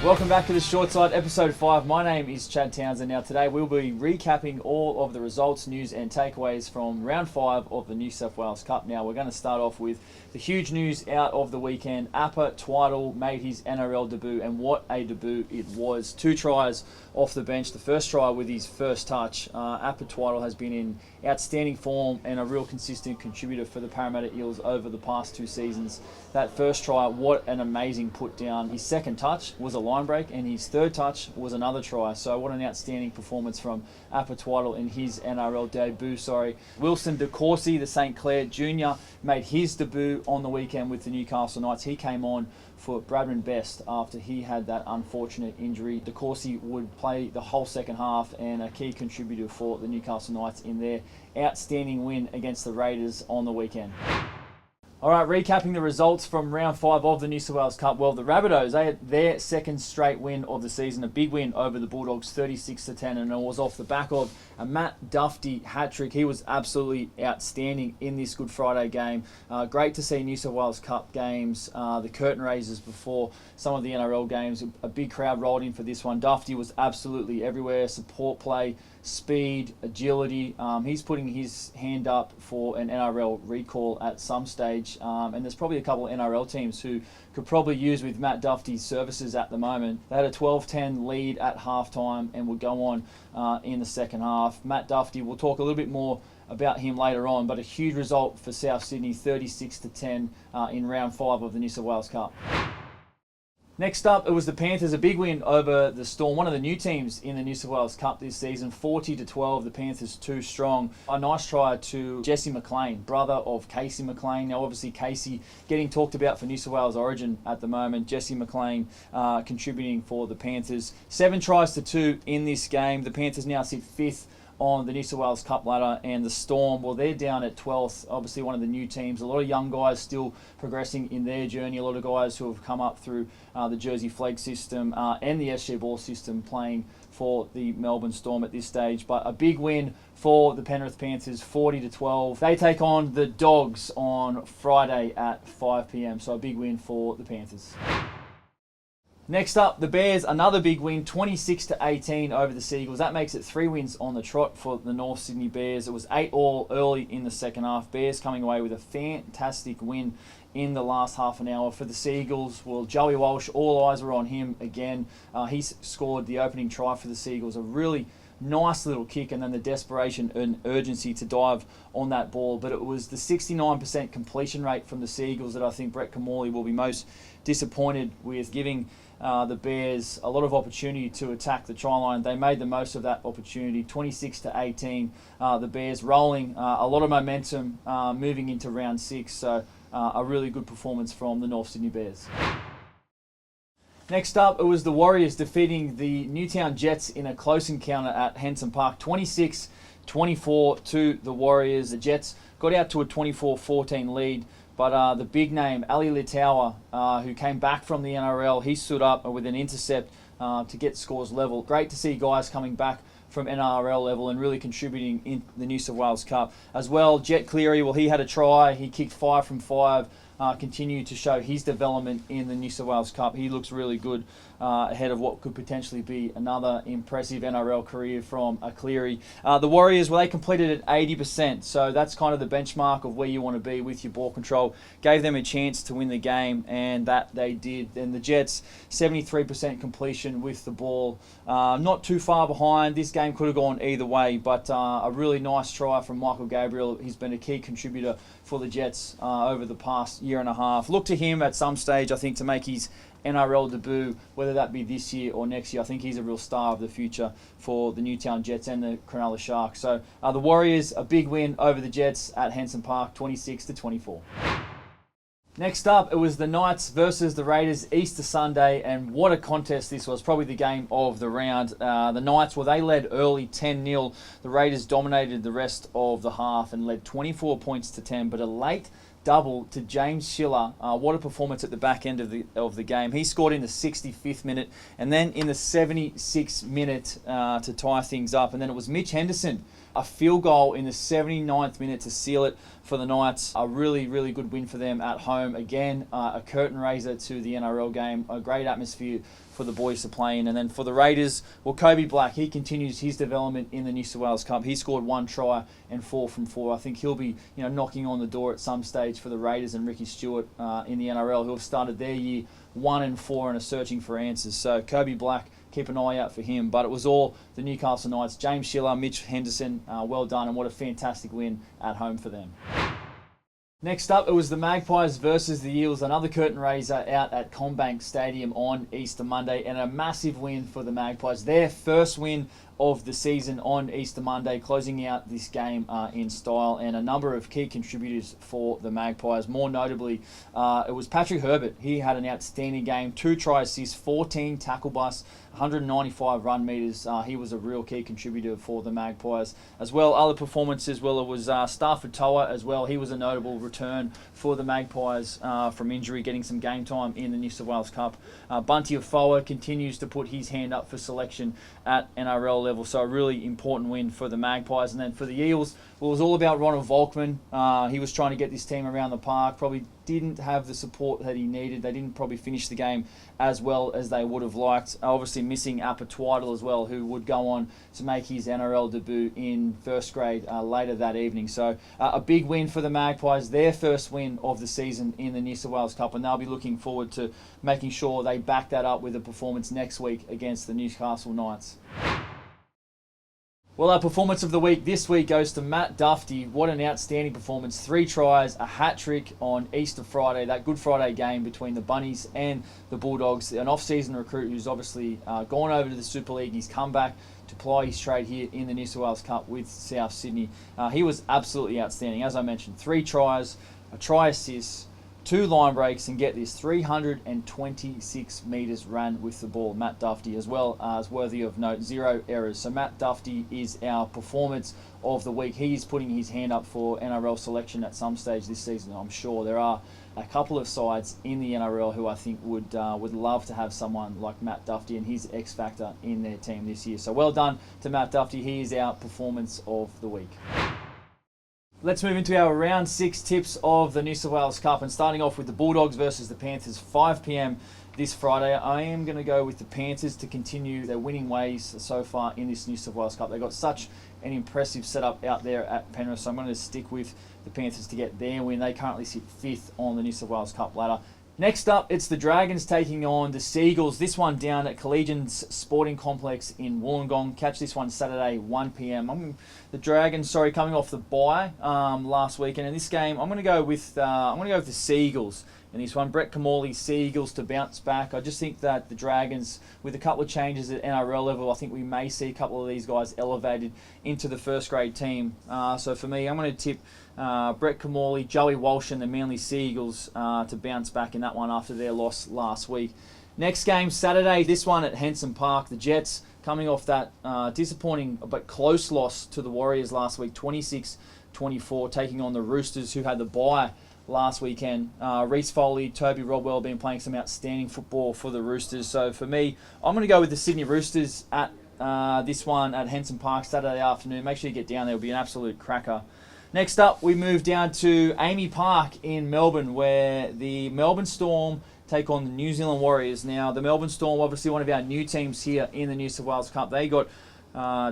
Welcome back to the Short Side, episode 5. My name is Chad Townsend. Now today we'll be recapping all of the results, news and takeaways from round 5 of the New South Wales Cup. Now we're going to start off with the huge news out of the weekend. Appa Twiddle made his NRL debut, and what a debut it was. 2 tries off the bench. The first try with his first touch. Appa Twiddle has been in outstanding form and a real consistent contributor for the Parramatta Eels over the past 2 seasons. That first try, what an amazing put down. His second touch was a line break, and his third touch was another try. So what an outstanding performance from Appa Twiddle in his NRL debut. Wilson De Courcy, the St Clair Junior, made his debut on the weekend with the Newcastle Knights. He came on for Bradman Best after he had that unfortunate injury. De Courcy would play the whole second half and a key contributor for the Newcastle Knights in their outstanding win against the Raiders on the weekend. All right, recapping the results from round 5 of the New South Wales Cup. Well, the Rabbitohs, they had their second straight win of the season, a big win over the Bulldogs, 36-10, and it was off the back of a Matt Duffy hat-trick. He was absolutely outstanding in this Good Friday game. Great to see New South Wales Cup games, the curtain raisers before some of the NRL games. A big crowd rolled in for this one. Duffy was absolutely everywhere, support play, speed, agility. He's putting his hand up for an NRL recall at some stage, and there's probably a couple of NRL teams who could probably use with Matt Duffy's services at the moment. They had a 12-10 lead at halftime and would go on in the second half. Matt Duffy, we'll talk a little bit more about him later on, but a huge result for South Sydney, 36-10 in round 5 of the New South Wales Cup. Next up, it was the Panthers, a big win over the Storm, one of the new teams in the New South Wales Cup this season, 40-12, the Panthers too strong. A nice try to Jesse McLean, brother of Casey McLean. Now obviously Casey getting talked about for New South Wales Origin at the moment. Jesse McLean contributing for the Panthers. 7 tries to 2 in this game. The Panthers now sit 5th on the New South Wales Cup ladder, and the Storm, well, they're down at 12th, obviously one of the new teams. A lot of young guys still progressing in their journey, a lot of guys who have come up through the Jersey Flag system and the SG Ball system playing for the Melbourne Storm at this stage. But a big win for the Penrith Panthers, 40-12. They take on the Dogs on Friday at 5 p.m, so a big win for the Panthers. Next up, the Bears, another big win, 26-18 over the Seagulls. That makes it 3 wins on the trot for the North Sydney Bears. It was 8-all early in the second half. Bears coming away with a fantastic win in the last half an hour. For the Seagulls, well, Joey Walsh, all eyes were on him again. He scored the opening try for the Seagulls, a really nice little kick, and then the desperation and urgency to dive on that ball. But it was the 69% completion rate from the Seagulls that I think Brett Camorley will be most disappointed with, giving the Bears a lot of opportunity to attack the try line. They made the most of that opportunity, 26-18. The Bears rolling, a lot of momentum moving into round 6. So a really good performance from the North Sydney Bears. Next up, it was the Warriors defeating the Newtown Jets in a close encounter at Henson Park, 26-24 to the Warriors. The Jets got out to a 24-14 lead, but the big name, Ali Litawa, who came back from the NRL, he stood up with an intercept to get scores level. Great to see guys coming back from NRL level and really contributing in the New South Wales Cup. As well, Jet Cleary, well, he had a try. He kicked 5 from 5. Continue to show his development in the New South Wales Cup. He looks really good ahead of what could potentially be another impressive NRL career from a Cleary. The Warriors, well, they completed at 80%, so that's kind of the benchmark of where you want to be with your ball control. Gave them a chance to win the game, and that they did. And the Jets, 73% completion with the ball. Not too far behind. This game could have gone either way, but a really nice try from Michael Gabriel. He's been a key contributor for the Jets over the past year and a half. Look to him at some stage, I think, to make his NRL debut, whether that be this year or next year. I think he's a real star of the future for the Newtown Jets and the Cronulla Sharks. So the Warriors, a big win over the Jets at Henson Park, 26-24. Next up, it was the Knights versus the Raiders, Easter Sunday, and what a contest this was. Probably the game of the round. The Knights, well, they led early 10-0. The Raiders dominated the rest of the half and led 24 points to 10, but a late double to James Schiller. What a performance at the back end of the game. He scored in the 65th minute and then in the 76th minute to tie things up. And then it was Mitch Henderson, a field goal in the 79th minute to seal it for the Knights. A really, really good win for them at home. Again, a curtain raiser to the NRL game. A great atmosphere for the boys to play in. And then for the Raiders, well, Kobe Black, he continues his development in the New South Wales Cup. He scored 1 try and 4 from 4. I think he'll be knocking on the door at some stage for the Raiders and Ricky Stewart in the NRL, who have started their year 1-4 and are searching for answers. So Kobe Black, keep an eye out for him. But it was all the Newcastle Knights. James Schiller, Mitch Henderson, well done, and what a fantastic win at home for them. Next up, it was the Magpies versus the Eels, another curtain raiser out at CommBank Stadium on Easter Monday, and a massive win for the Magpies. Their first win of the season on Easter Monday, closing out this game in style, and a number of key contributors for the Magpies. More notably, it was Patrick Herbert. He had an outstanding game, 2 try assists, 14 tackle busts, 195 run meters. He was a real key contributor for the Magpies. As well, other performances, well, it was Stafford Toa as well. He was a notable return for the Magpies from injury, getting some game time in the New South Wales Cup. Bunty Afoa continues to put his hand up for selection at NRL level, so a really important win for the Magpies. And then for the Eels, well, it was all about Ronald Volkman. He was trying to get this team around the park, probably didn't have the support that he needed. They didn't probably finish the game as well as they would have liked. Obviously missing Appa Twiddle as well, who would go on to make his NRL debut in first grade later that evening. So a big win for the Magpies, their first win of the season in the New South Wales Cup, and they'll be looking forward to making sure they back that up with a performance next week against the Newcastle Knights. Well, our performance of the week this week goes to Matt Duffy. What an outstanding performance. 3 tries, a hat-trick on Easter Friday, that Good Friday game between the Bunnies and the Bulldogs. An off-season recruit who's obviously gone over to the Super League. He's come back to ply his trade here in the New South Wales Cup with South Sydney. He was absolutely outstanding. As I mentioned, 3 tries, a try assist, 2 line breaks, and get this, 326 metres ran with the ball. Matt Duffy, as well as worthy of note, 0 errors. So Matt Duffy is our performance of the week. He is putting his hand up for NRL selection at some stage this season. I'm sure there are a couple of sides in the NRL who I think would love to have someone like Matt Duffy and his X factor in their team this year. So well done to Matt Duffy. He is our performance of the week. Let's move into our round 6 tips of the New South Wales Cup, and starting off with the Bulldogs versus the Panthers, 5 p.m. this Friday. I am going to go with the Panthers to continue their winning ways so far in this New South Wales Cup. They've got such an impressive setup out there at Penrith, so I'm going to stick with the Panthers to get their win. They currently sit 5th on the New South Wales Cup ladder. Next up, it's the Dragons taking on the Seagulls. This one down at Collegians Sporting Complex in Wollongong. Catch this one Saturday, 1 p.m. The Dragons, coming off the bye last weekend. In this game, I'm going to go with the Seagulls. In this one, Brett Camorley's Seagulls to bounce back. I just think that the Dragons, with a couple of changes at NRL level, I think we may see a couple of these guys elevated into the first grade team. So for me, I'm going to tip Brett Camorley, Joey Walsh and the Manly Seagulls to bounce back in that one after their loss last week. Next game, Saturday, this one at Henson Park. The Jets coming off that disappointing but close loss to the Warriors last week, 26-24, taking on the Roosters, who had the bye last weekend. Reece Foley, Toby Rodwell been playing some outstanding football for the Roosters. So for me, I'm going to go with the Sydney Roosters at this one at Henson Park Saturday afternoon. Make sure you get down there. It'll be an absolute cracker. Next up, we move down to Amy Park in Melbourne, where the Melbourne Storm take on the New Zealand Warriors. Now, the Melbourne Storm, obviously one of our new teams here in the New South Wales Cup. They got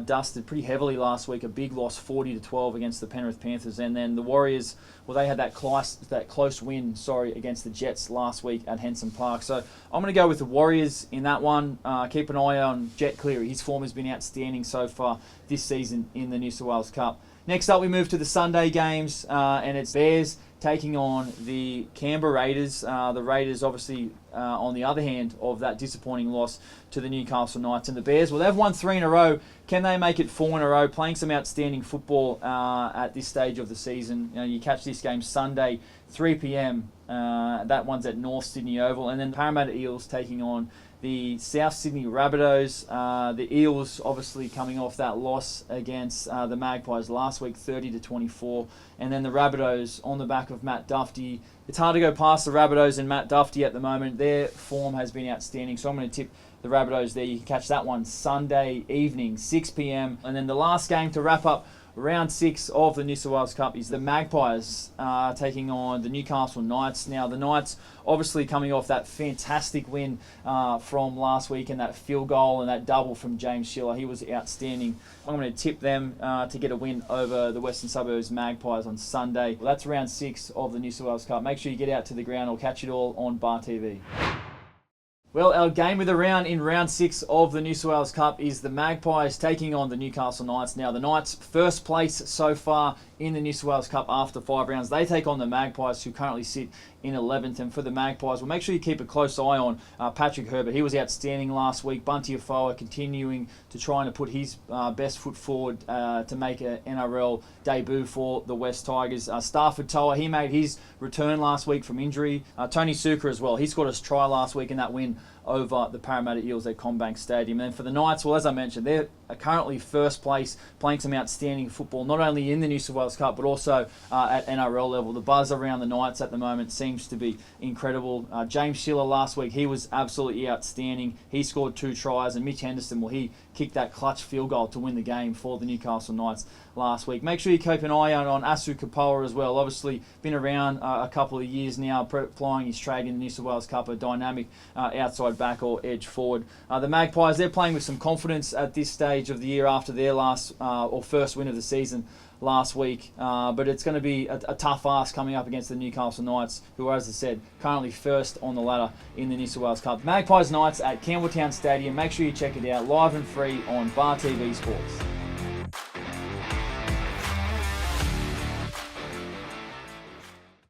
dusted pretty heavily last week, a big loss, 40-12 against the Penrith Panthers. And then the Warriors, well, they had that close win, against the Jets last week at Henson Park. So I'm going to go with the Warriors in that one. Keep an eye on Jet Cleary. His form has been outstanding so far this season in the New South Wales Cup. Next up, we move to the Sunday games, and it's Bears taking on the Canberra Raiders. The Raiders, obviously, on the other hand of that disappointing loss to the Newcastle Knights. And the Bears, well, they've won 3 in a row. Can they make it 4 in a row? Playing some outstanding football at this stage of the season. You catch this game Sunday, 3 p.m. That one's at North Sydney Oval. And then the Parramatta Eels taking on the South Sydney Rabbitohs. The Eels obviously coming off that loss against the Magpies last week, 30-24. And then the Rabbitohs on the back of Matt Duffy. It's hard to go past the Rabbitohs and Matt Duffy at the moment. Their form has been outstanding, so I'm going to tip the Rabbitohs there. You can catch that one Sunday evening, 6 p.m. And then the last game to wrap up round 6 of the New South Wales Cup is the Magpies taking on the Newcastle Knights. Now, the Knights obviously coming off that fantastic win from last week and that field goal and that double from James Schiller. He was outstanding. I'm going to tip them to get a win over the Western Suburbs Magpies on Sunday. Well, that's round 6 of the New South Wales Cup. Make sure you get out to the ground. I'll catch it all on Bar TV. Well, our game of the round in round 6 of the New South Wales Cup is the Magpies taking on the Newcastle Knights. Now, the Knights first place so far in the New South Wales Cup after 5 rounds. They take on the Magpies, who currently sit in 11th. And for the Magpies, well, make sure you keep a close eye on Patrick Herbert. He was outstanding last week. Bunty Afoa continuing to try and put his best foot forward to make an NRL debut for the West Tigers. Stafford Toa, he made his return last week from injury. Tony Suker as well. He scored a try last week in that win over the Parramatta Eels at CommBank Stadium. And for the Knights, well, as I mentioned, they're currently first place, playing some outstanding football, not only in the New South Wales Cup, but also at NRL level. The buzz around the Knights at the moment seems to be incredible. James Schiller last week, he was absolutely outstanding. He scored 2 tries, and Mitch Henderson, well, he kicked that clutch field goal to win the game for the Newcastle Knights last week. Make sure you keep an eye out on Asu Kapoa as well. Obviously, been around a couple of years now, plying his trade in the New South Wales Cup, a dynamic outside back or edge forward. The Magpies, they're playing with some confidence at this stage of the year after their last or first win of the season last week, but it's going to be a tough ask coming up against the Newcastle Knights, who are, as I said, currently first on the ladder in the New South Wales Cup. Magpies Knights at Campbelltown Stadium. Make sure you check it out live and free on Bar TV Sports.